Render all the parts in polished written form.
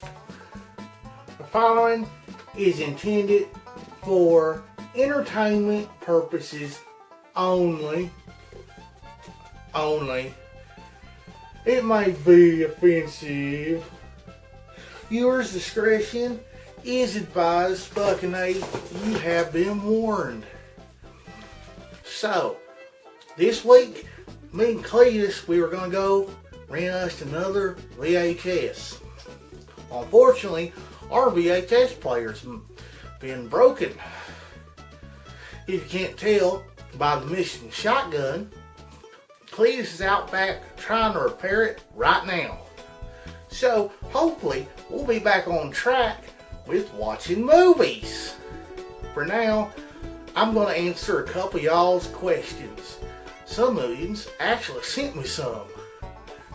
The following is intended for entertainment purposes only. It may be offensive. Viewers' discretion is advised. Buckinade, you have been warned. So, this week, me and Cletus, we were going to go rent us another VHS. Unfortunately, our VHS player's been broken. If you can't tell by the Mission Shotgun, Cletus is out back trying to repair it right now. So, hopefully, we'll be back on track with watching movies. For now, I'm going to answer a couple of y'all's questions. Some of you actually sent me some.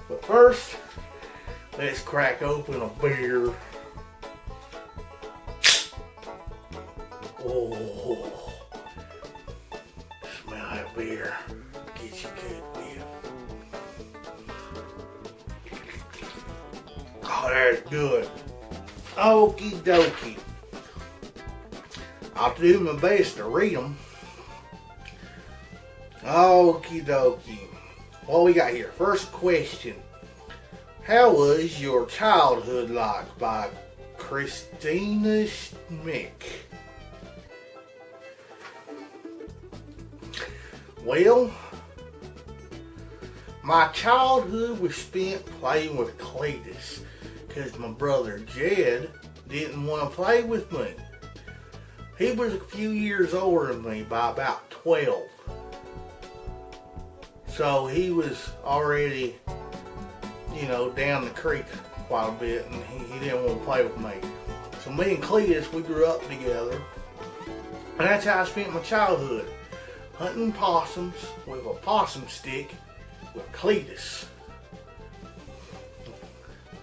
But first, let's crack open a beer. Oh, smell that beer. Get you good beer. Oh, that's good. Okie dokie. I'll do my best to read them. Okie dokie. What we got here? First question. How was your childhood like? By Christina Schmick. Well, my childhood was spent playing with Cletus because my brother Jed didn't want to play with me. He was a few years older than me by about 12. So he was already, down the creek quite a bit, and he didn't want to play with me. So me and Cletus, we grew up together, and that's how I spent my childhood. Hunting possums with a possum stick with Cletus.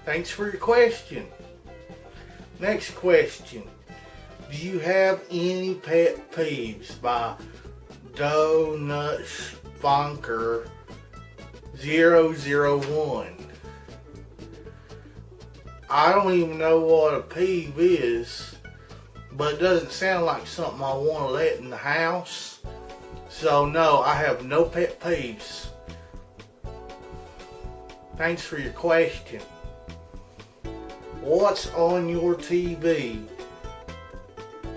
Thanks for your question. Next question. Do you have any pet peeves? By Donut Bonker 001. I don't even know what a peeve is, but it doesn't sound like something I want to let in the house. So no, I have no pet peeves. Thanks for your question. What's on your TV?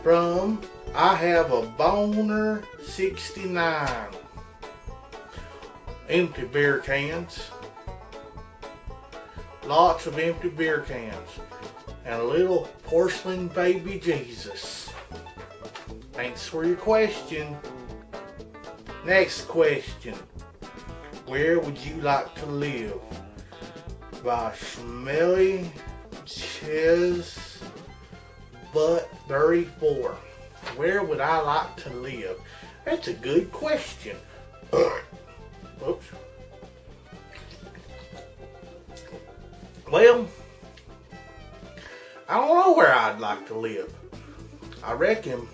From I have a Boner 69. Empty beer cans. Lots of empty beer cans. And a little porcelain baby Jesus. Thanks for your question. Next question. Where would you like to live? By Smelly Chiz Butt 34. Where would I like to live? That's a good question. Oops. Well, I don't know where I'd like to live. I reckon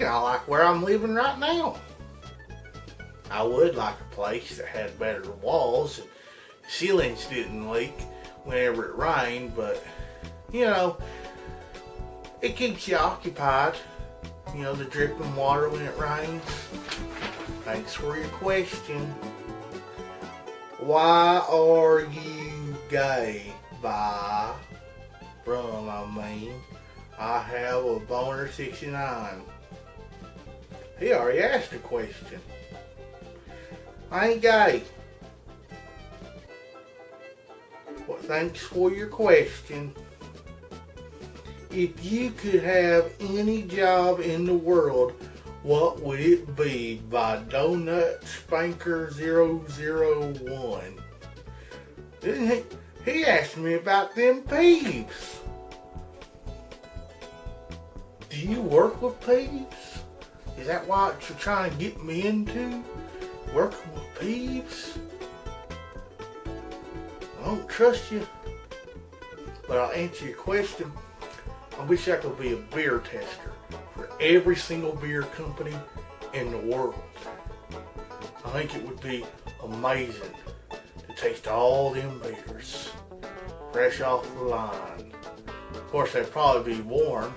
I like where I'm living right now. I would like a place that had better walls and ceilings didn't leak whenever it rained, but it keeps you occupied. The dripping water when it rains. Thanks for your question. Why are you gay? By I have a Boner 69. He already asked a question. I ain't gay. Well, thanks for your question. If you could have any job in the world, what would it be? By Donut Spanker 001. He asked me about them peeves. Do you work with peeves? Is that what you're trying to get me into? Working with peeves? I don't trust you, but I'll answer your question. I wish I could be a beer tester for every single beer company in the world. I think it would be amazing to taste all them beers fresh off the line. Of course, they'd probably be warm,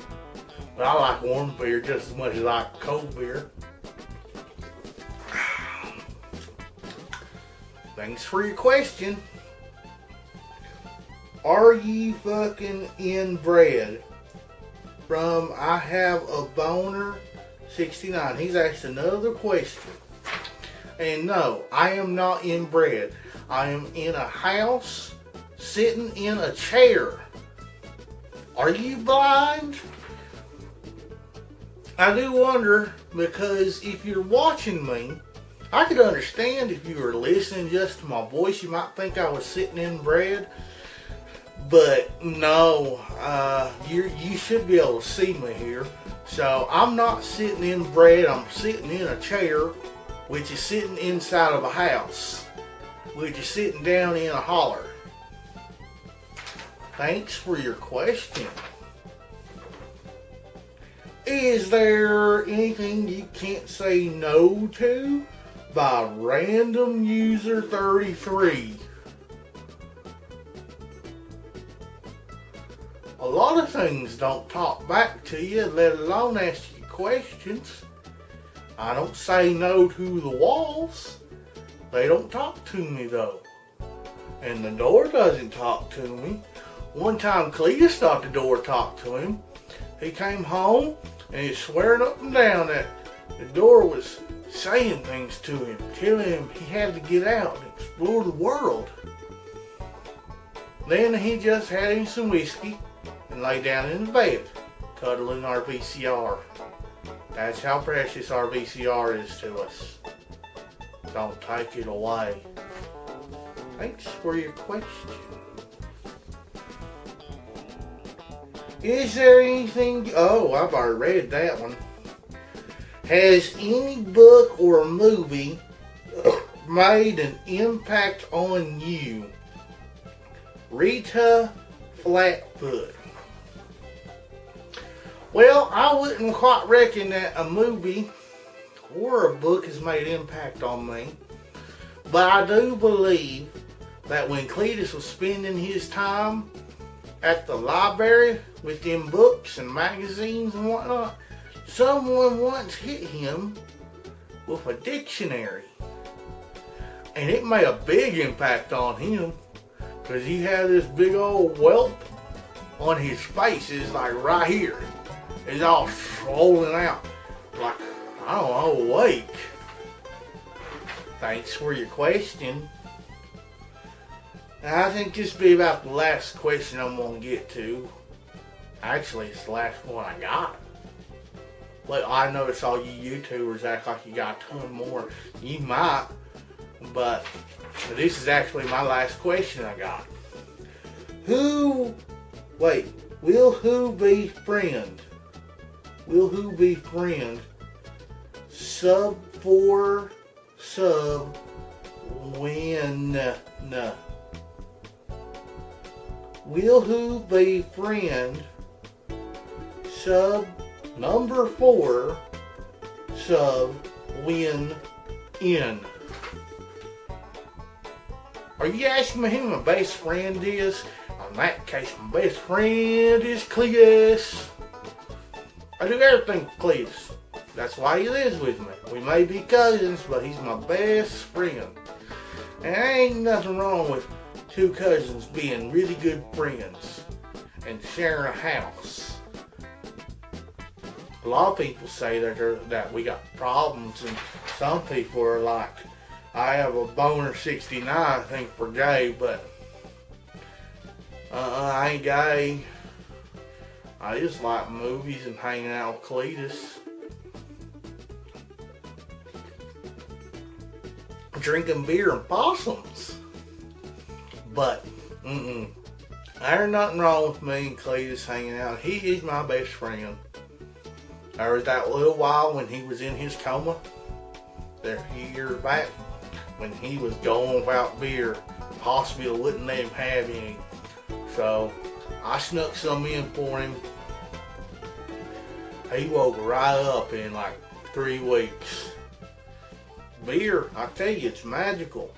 but I like warm beer just as much as I like cold beer. Thanks for your question. Are you fucking inbred? From I have a boner 69. He's asked another question. And no, I am not inbred. I am in a house, sitting in a chair. Are you blind? I do wonder, because if you're watching me, I could understand if you were listening just to my voice, you might think I was sitting inbred. But no, you should be able to see me here. So I'm not sitting inbred, I'm sitting in a chair, which is sitting inside of a house, which is sitting down in a holler. Thanks for your question. Is there anything you can't say no to? By Random User 33. A lot of things don't talk back to you, let alone ask you questions. I don't say no to the walls. They don't talk to me though. And the door doesn't talk to me. One time Cletus thought the door talked to him. He came home and he's swearing up and down that the door was saying things to him, telling him he had to get out and explore the world. Then he just had him some whiskey and lay down in the bed, cuddling our VCR. That's how precious our VCR is to us. Don't take it away. Thanks for your question. Is there anything... Oh, I've already read that one. Has any book or movie made an impact on you? Rita Flatfoot. Well, I wouldn't quite reckon that a movie or a book has made an impact on me. But I do believe that when Cletus was spending his time at the library with them books and magazines and whatnot, someone once hit him with a dictionary. And it made a big impact on him, because he had this big old welt on his face. It's like right here. It's all swollen out. Like, I don't know, awake. Thanks for your question. I think this will be about the last question I'm going to get to. Actually, it's the last one I got. But I notice all you YouTubers act like you got a ton more. You might, but this is actually my last question I got. Will who be friend sub 4 sub when? Will who be friend sub number 4 sub win in? Are you asking me who my best friend is? In that case, my best friend is Cletus. I do everything with Cletus. That's why he lives with me. We may be cousins, but he's my best friend. And there ain't nothing wrong with two cousins being really good friends and sharing a house. A lot of people say that we got problems, and some people are like, I have a boner 69, I think, for gay, but I ain't gay. I just like movies and hanging out with Cletus. Drinking beer and possums. But, there's nothing wrong with me and Cletus hanging out. He is my best friend. There was that little while when he was in his coma, there a few years back, when he was going without beer. The hospital wouldn't let him have any. So, I snuck some in for him. He woke right up in like 3 weeks. beer, I tell you, it's magical.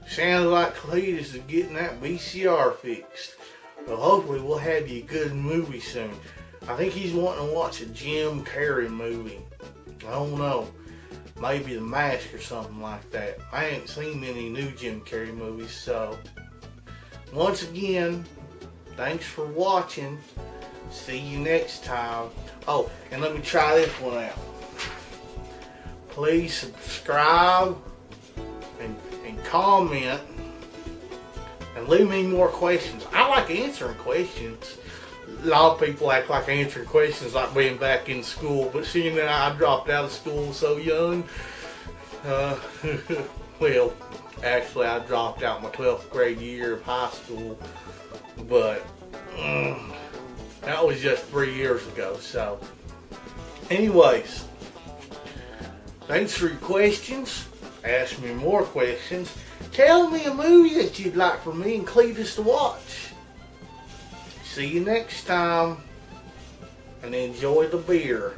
Sounds like Cletus is getting that VCR fixed. Well, hopefully we'll have you a good movie soon. I think he's wanting to watch a Jim Carrey movie. I don't know. Maybe The Mask or something like that. I ain't seen many new Jim Carrey movies, so once again, thanks for watching. See you next time. Oh, and let me try this one out. Please subscribe and comment and leave me more questions. I like answering questions. A lot of people act like answering questions like being back in school, but seeing that I dropped out of school so young, well, actually I dropped out my 12th grade year of high school, but that was just 3 years ago. So anyways, thanks for your questions. Ask me more questions. Tell me a movie that you'd like for me and Cletus to watch. See you next time, and enjoy the beer.